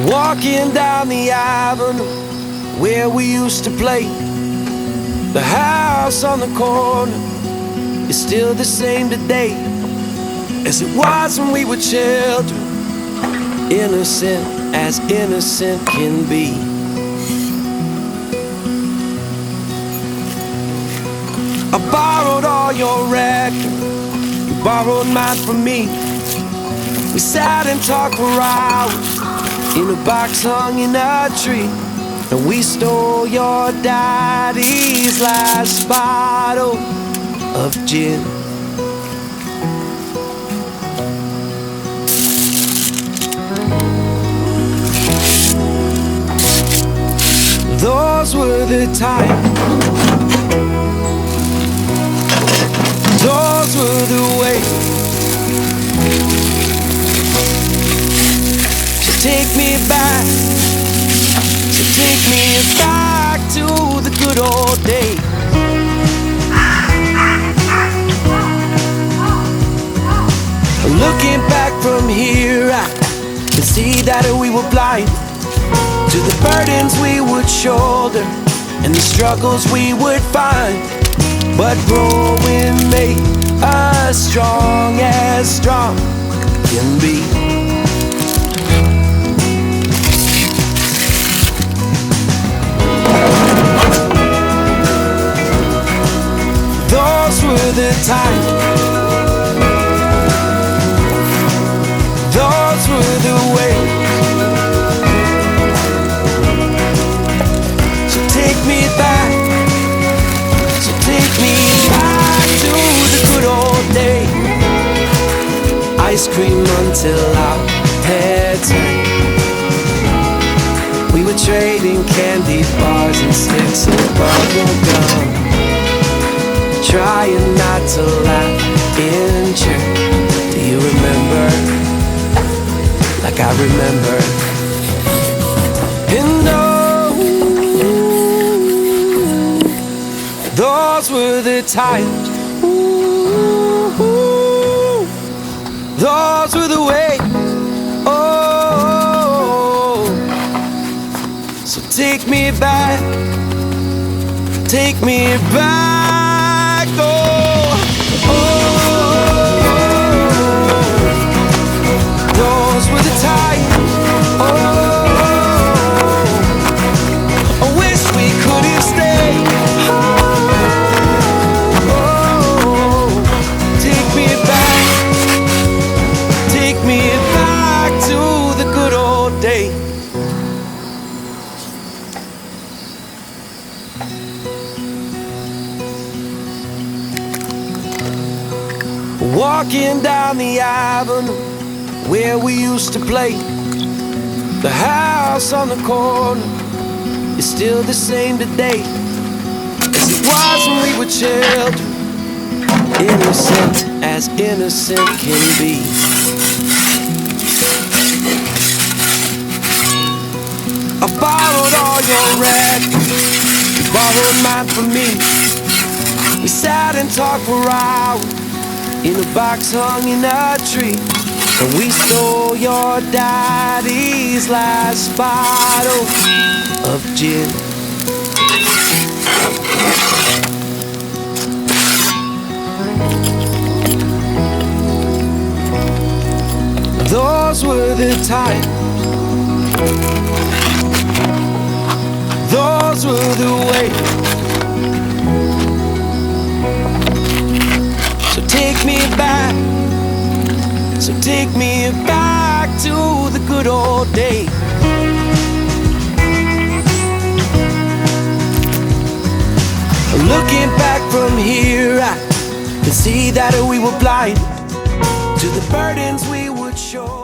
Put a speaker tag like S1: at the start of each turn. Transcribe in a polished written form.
S1: Walking down the avenue where we used to play. The house on the corner is still the same today as it was when we were children, innocent as innocent can be. I borrowed all your records, you borrowed mine from me. We sat and talked for hours in a box hung in a tree, and we stole your daddy's last bottle of gin. Those were the times, those were the ways. So take me back, so take me back to the good old days. Looking back from here, I can see that we were blind to the burdens we would shoulder and the struggles we would find. But growing made us strong as strong can be. Those were the times, those were the ways. So take me back, so take me back to the good old days. Ice cream until our heads hurt. We were trading candy bars and sticks of bubble gum, trying not to laugh in church. Do you remember? Like I remember. And those were the times, those were the ways. Oh, so take me back, take me back. Oh, those were the times. Oh, I wish we could have stayed. Take me back to the good old days. Walking down the avenue where we used to play. The house on the corner is still the same today as it was when we were children, innocent as innocent can be. I borrowed all your records, you borrowed mine from me. We sat and talked for hours in a box hung in a tree, and we stole your daddy's last bottle of gin. Those were the times, those were the ways. So take me back, so take me back to the good old days. Looking back from here, I can see that we were blind to the burdens we would show.